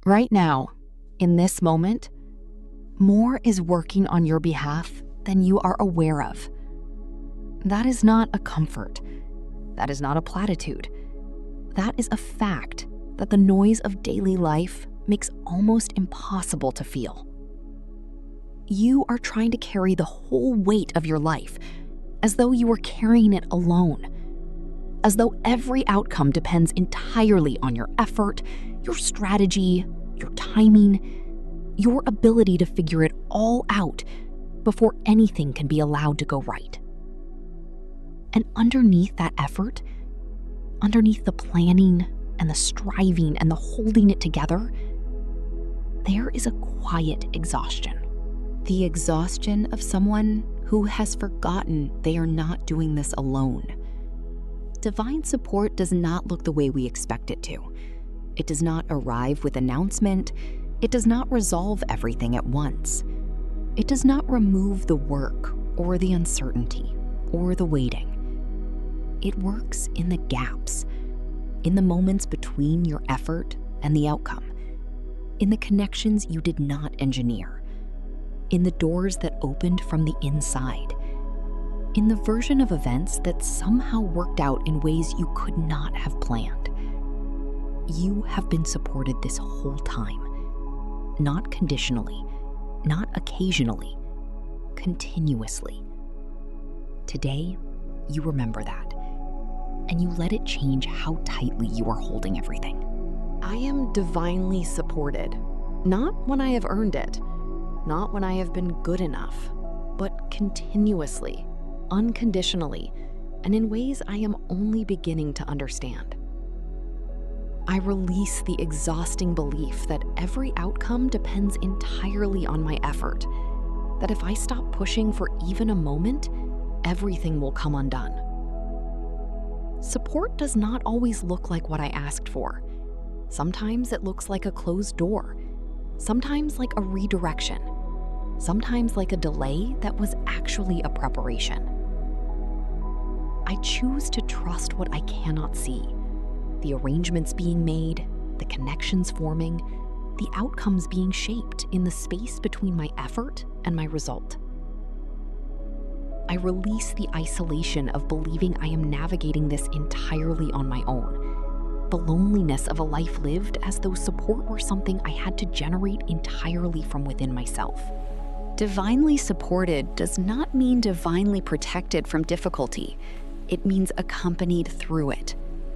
Right now, in this moment, more is working on your behalf than you are aware of. That is not a comfort. That is not a platitude. That is a fact that the noise of daily life makes almost impossible to feel. You are trying to carry the whole weight of your life as though you were carrying it alone, as though every outcome depends entirely on your effort, your strategy, your timing, your ability to figure it all out before anything can be allowed to go right. And underneath that effort, underneath the planning and the striving and the holding it together, there is a quiet exhaustion. The exhaustion of someone who has forgotten they are not doing this alone. Divine support does not look the way we expect it to. It does not arrive with announcement. It does not resolve everything at once. It does not remove the work or the uncertainty or the waiting. It works in the gaps, in the moments between your effort and the outcome, in the connections you did not engineer, in the doors that opened from the inside, in the version of events that somehow worked out in ways you could not have planned. You have been supported this whole time, not conditionally, not occasionally, continuously. Today, you remember that, and you let it change how tightly you are holding everything. I am divinely supported, not when I have earned it, not when I have been good enough, but continuously, unconditionally, and in ways I am only beginning to understand. I release the exhausting belief that every outcome depends entirely on my effort, that if I stop pushing for even a moment, everything will come undone. Support does not always look like what I asked for. Sometimes it looks like a closed door, sometimes like a redirection, sometimes like a delay that was actually a preparation. I choose to trust what I cannot see, the arrangements being made, the connections forming, the outcomes being shaped in the space between my effort and my result. I release the isolation of believing I am navigating this entirely on my own, the loneliness of a life lived as though support were something I had to generate entirely from within myself. Divinely supported does not mean divinely protected from difficulty. It means accompanied through it,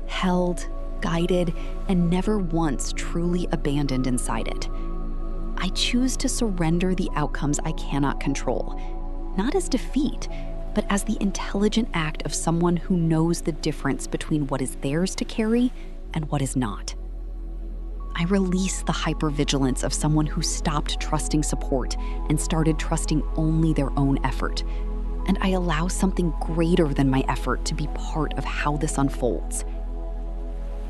held, guided, and never once truly abandoned inside it. I choose to surrender the outcomes I cannot control, not as defeat, but as the intelligent act of someone who knows the difference between what is theirs to carry and what is not. I release the hypervigilance of someone who stopped trusting support and started trusting only their own effort. And I allow something greater than my effort to be part of how this unfolds.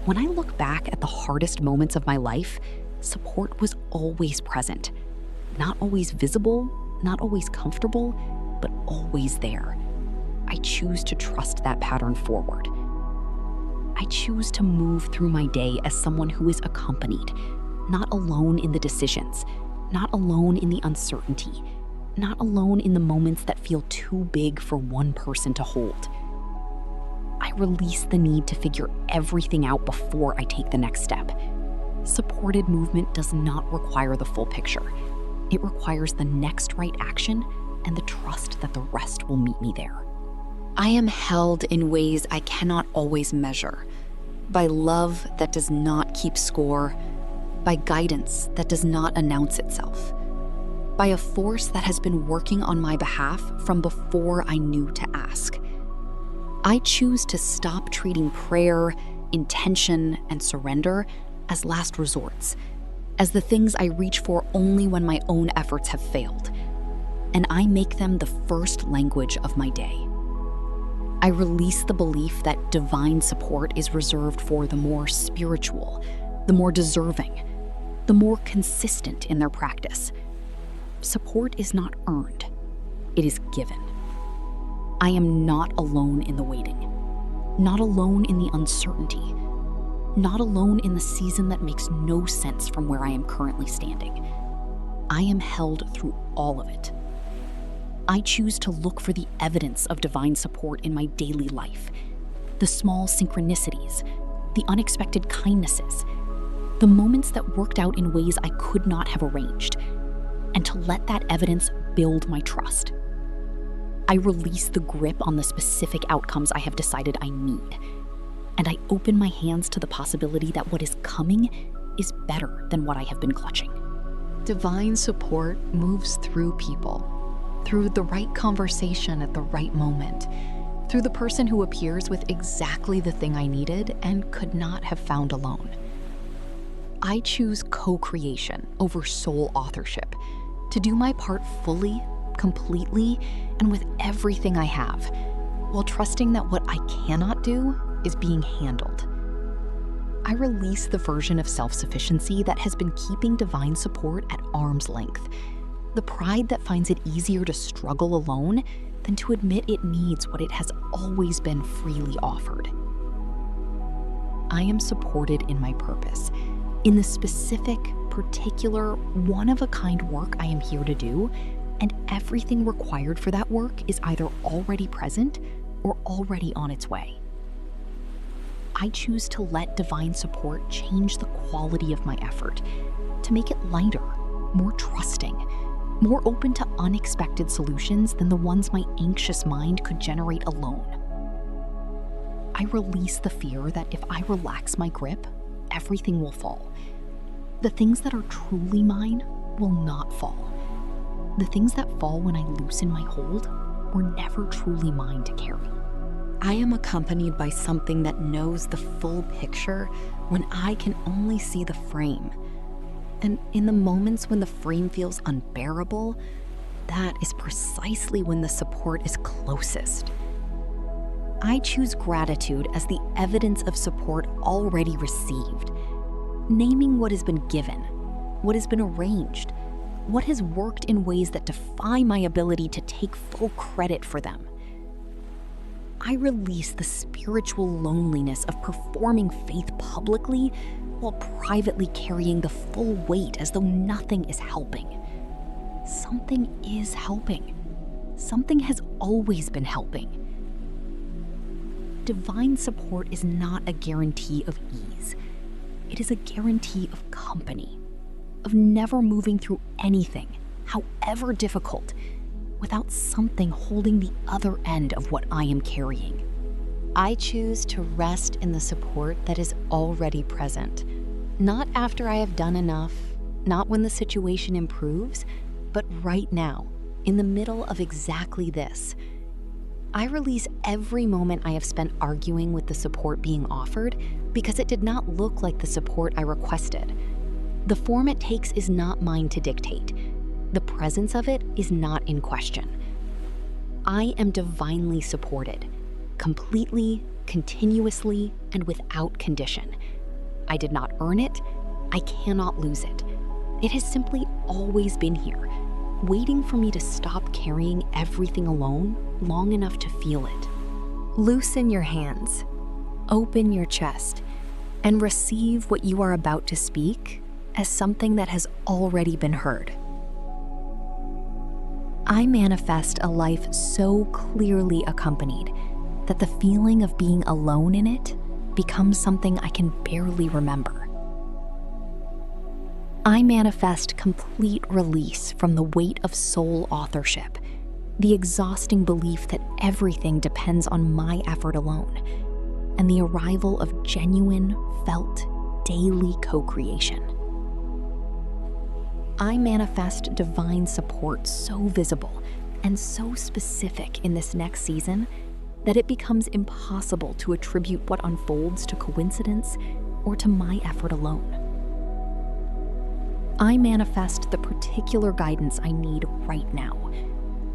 When I look back at the hardest moments of my life, support was always present. Not always visible, not always comfortable, but always there. I choose to trust that pattern forward. I choose to move through my day as someone who is accompanied, not alone in the decisions, not alone in the uncertainty, not alone in the moments that feel too big for one person to hold. I release the need to figure everything out before I take the next step. Supported movement does not require the full picture. It requires the next right action and the trust that the rest will meet me there. I am held in ways I cannot always measure, by love that does not keep score, by guidance that does not announce itself, by a force that has been working on my behalf from before I knew to ask. I choose to stop treating prayer, intention, and surrender as last resorts, as the things I reach for only when my own efforts have failed, and I make them the first language of my day. I release the belief that divine support is reserved for the more spiritual, the more deserving, the more consistent in their practice. Support is not earned, it is given. I am not alone in the waiting, not alone in the uncertainty, not alone in the season that makes no sense from where I am currently standing. I am held through all of it. I choose to look for the evidence of divine support in my daily life, the small synchronicities, the unexpected kindnesses, the moments that worked out in ways I could not have arranged, and to let that evidence build my trust. I release the grip on the specific outcomes I have decided I need, and I open my hands to the possibility that what is coming is better than what I have been clutching. Divine support moves through people, through the right conversation at the right moment, through the person who appears with exactly the thing I needed and could not have found alone. I choose co-creation over sole authorship, to do my part fully, completely, and with everything I have, while trusting that what I cannot do is being handled. I release the version of self-sufficiency that has been keeping divine support at arm's length, the pride that finds it easier to struggle alone than to admit it needs what it has always been freely offered. I am supported in my purpose, in the specific, particular, one-of-a-kind work I am here to do, and everything required for that work is either already present or already on its way. I choose to let divine support change the quality of my effort, to make it lighter, more trusting, more open to unexpected solutions than the ones my anxious mind could generate alone. I release the fear that if I relax my grip, everything will fall. The things that are truly mine will not fall. The things that fall when I loosen my hold were never truly mine to carry. I am accompanied by something that knows the full picture when I can only see the frame. And in the moments when the frame feels unbearable, that is precisely when the support is closest. I choose gratitude as the evidence of support already received, naming what has been given, what has been arranged, what has worked in ways that defy my ability to take full credit for them. I release the spiritual loneliness of performing faith publicly while privately carrying the full weight as though nothing is helping. Something is helping. Something has always been helping. Divine support is not a guarantee of ease. It is a guarantee of company, of never moving through anything, however difficult, without something holding the other end of what I am carrying. I choose to rest in the support that is already present, not after I have done enough, not when the situation improves, but right now, in the middle of exactly this. I release every moment I have spent arguing with the support being offered because it did not look like the support I requested. The form it takes is not mine to dictate. The presence of it is not in question. I am divinely supported, completely, continuously, and without condition. I did not earn it. I cannot lose it. It has simply always been here, waiting for me to stop carrying everything alone long enough to feel it. Loosen your hands, open your chest, and receive what you are about to speak as something that has already been heard. I manifest a life so clearly accompanied that the feeling of being alone in it becomes something I can barely remember. I manifest complete release from the weight of sole authorship, the exhausting belief that everything depends on my effort alone, and the arrival of genuine, felt, daily co-creation. I manifest divine support so visible and so specific in this next season that it becomes impossible to attribute what unfolds to coincidence or to my effort alone. I manifest the particular guidance I need right now,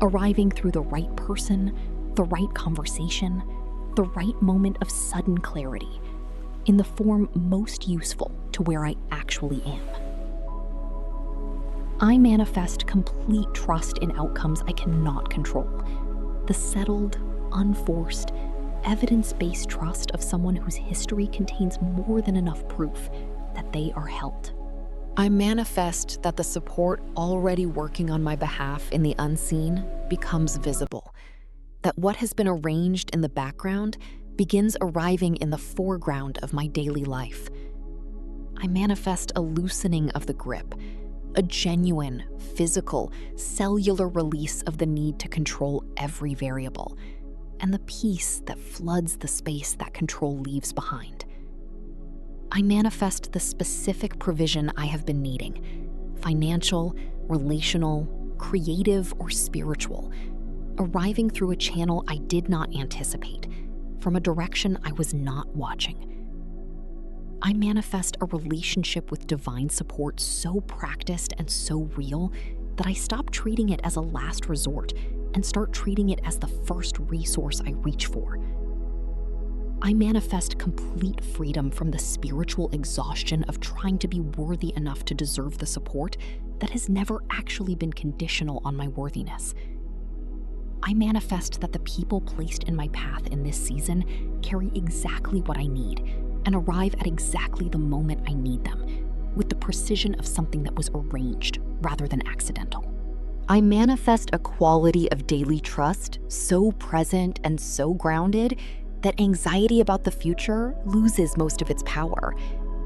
arriving through the right person, the right conversation, the right moment of sudden clarity, in the form most useful to where I actually am. I manifest complete trust in outcomes I cannot control, the settled, unforced, evidence-based trust of someone whose history contains more than enough proof that they are held. I manifest that the support already working on my behalf in the unseen becomes visible, that what has been arranged in the background begins arriving in the foreground of my daily life. I manifest a loosening of the grip, a genuine, physical, cellular release of the need to control every variable, and the peace that floods the space that control leaves behind. I manifest the specific provision I have been needing, financial, relational, creative, or spiritual, arriving through a channel I did not anticipate, from a direction I was not watching. I manifest a relationship with divine support so practiced and so real that I stop treating it as a last resort and start treating it as the first resource I reach for. I manifest complete freedom from the spiritual exhaustion of trying to be worthy enough to deserve the support that has never actually been conditional on my worthiness. I manifest that the people placed in my path in this season carry exactly what I need and arrive at exactly the moment I need them, with the precision of something that was arranged rather than accidental. I manifest a quality of daily trust so present and so grounded that anxiety about the future loses most of its power,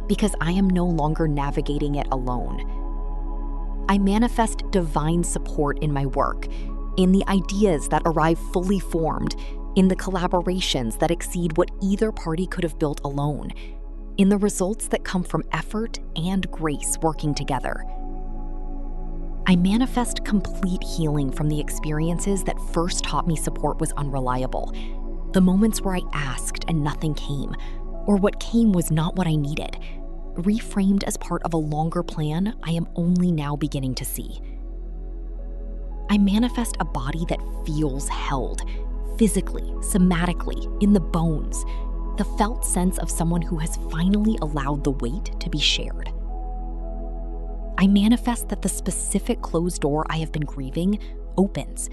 because I am no longer navigating it alone. I manifest divine support in my work, in the ideas that arrive fully formed, in the collaborations that exceed what either party could have built alone, in the results that come from effort and grace working together. I manifest complete healing from the experiences that first taught me support was unreliable, the moments where I asked and nothing came, or what came was not what I needed, reframed as part of a longer plan I am only now beginning to see. I manifest a body that feels held, physically, somatically, in the bones, the felt sense of someone who has finally allowed the weight to be shared. I manifest that the specific closed door I have been grieving opens,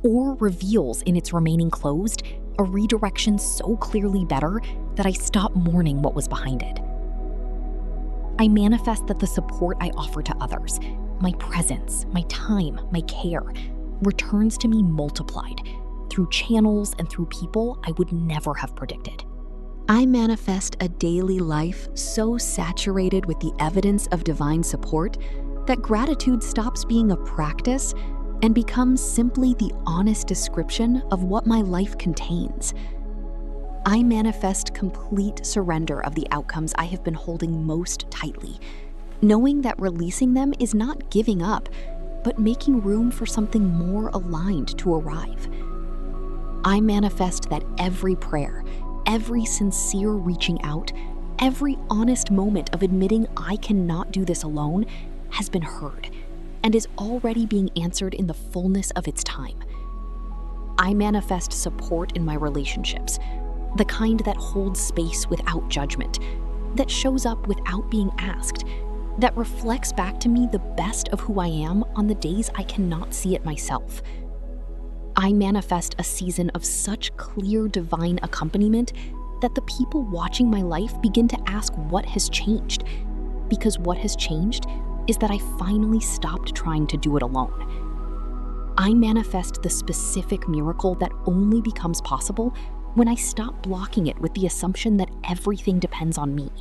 or reveals in its remaining closed a redirection so clearly better that I stop mourning what was behind it. I manifest that the support I offer to others, my presence, my time, my care, returns to me multiplied through channels and through people I would never have predicted. I manifest a daily life so saturated with the evidence of divine support that gratitude stops being a practice and becomes simply the honest description of what my life contains. I manifest complete surrender of the outcomes I have been holding most tightly, knowing that releasing them is not giving up, but making room for something more aligned to arrive. I manifest that every prayer, every sincere reaching out, every honest moment of admitting I cannot do this alone has been heard and is already being answered in the fullness of its time. I manifest support in my relationships, the kind that holds space without judgment, that shows up without being asked, that reflects back to me the best of who I am on the days I cannot see it myself. I manifest a season of such clear divine accompaniment that the people watching my life begin to ask what has changed, because what has changed is that I finally stopped trying to do it alone. I manifest the specific miracle that only becomes possible when I stop blocking it with the assumption that everything depends on me,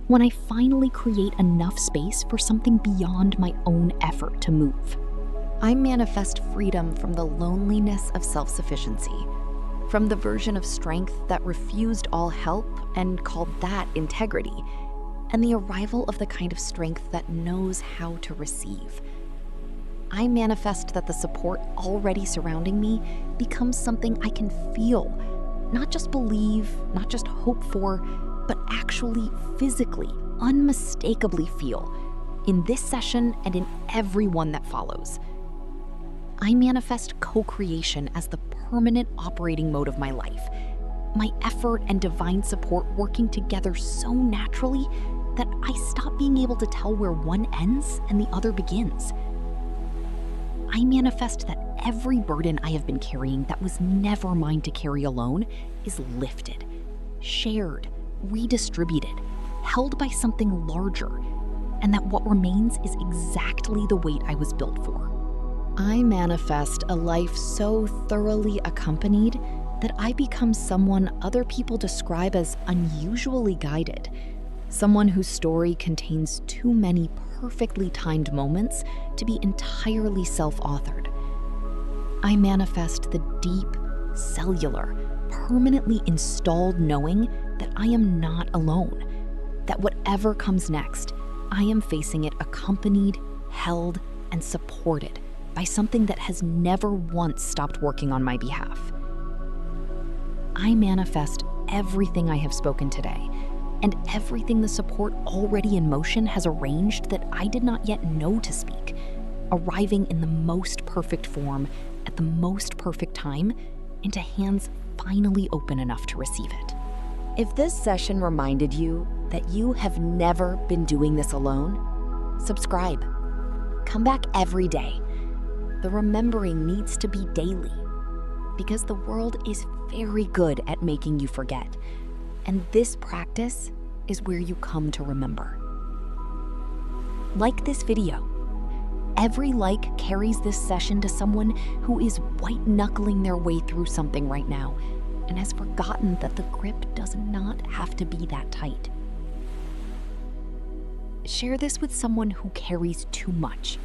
when I finally create enough space for something beyond my own effort to move. I manifest freedom from the loneliness of self-sufficiency, from the version of strength that refused all help and called that integrity, and the arrival of the kind of strength that knows how to receive. I manifest that the support already surrounding me becomes something I can feel, not just believe, not just hope for, but actually physically, unmistakably feel, in this session and in every one that follows. I manifest co-creation as the permanent operating mode of my life, my effort and divine support working together so naturally that I stop being able to tell where one ends and the other begins. I manifest that every burden I have been carrying that was never mine to carry alone is lifted, shared, redistributed, held by something larger, and that what remains is exactly the weight I was built for. I manifest a life so thoroughly accompanied that I become someone other people describe as unusually guided, someone whose story contains too many perfectly timed moments to be entirely self-authored. I manifest the deep, cellular, permanently installed knowing that I am not alone, that whatever comes next, I am facing it accompanied, held, and supported by something that has never once stopped working on my behalf. I manifest everything I have spoken today, and everything the support already in motion has arranged that I did not yet know to speak, arriving in the most perfect form at the most perfect time into hands finally open enough to receive it. If this session reminded you that you have never been doing this alone, subscribe. Come back every day. The remembering needs to be daily, because the world is very good at making you forget, and this practice is where you come to remember. Like this video. Every like carries this session to someone who is white-knuckling their way through something right now and has forgotten that the grip does not have to be that tight. Share this with someone who carries too much,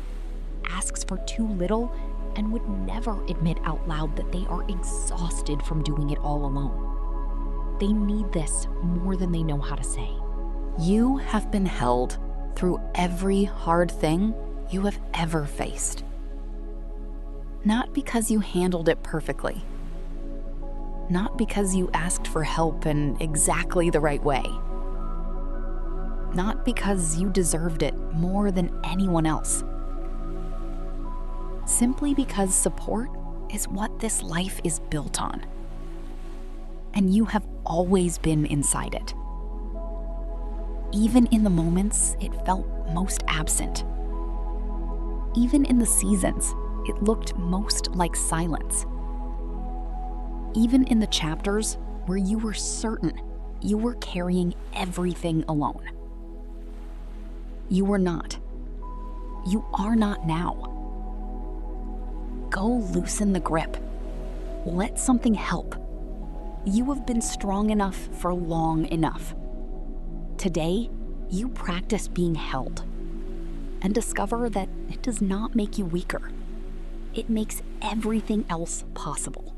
asks for too little, and would never admit out loud that they are exhausted from doing it all alone. They need this more than they know how to say. You have been held through every hard thing you have ever faced. Not because you handled it perfectly. Not because you asked for help in exactly the right way. Not because you deserved it more than anyone else. Simply because support is what this life is built on. And you have always been inside it. Even in the moments it felt most absent. Even in the seasons it looked most like silence. Even in the chapters where you were certain you were carrying everything alone. You were not. You are not now. Go loosen the grip. Let something help. You have been strong enough for long enough. Today, you practice being held and discover that it does not make you weaker. It makes everything else possible.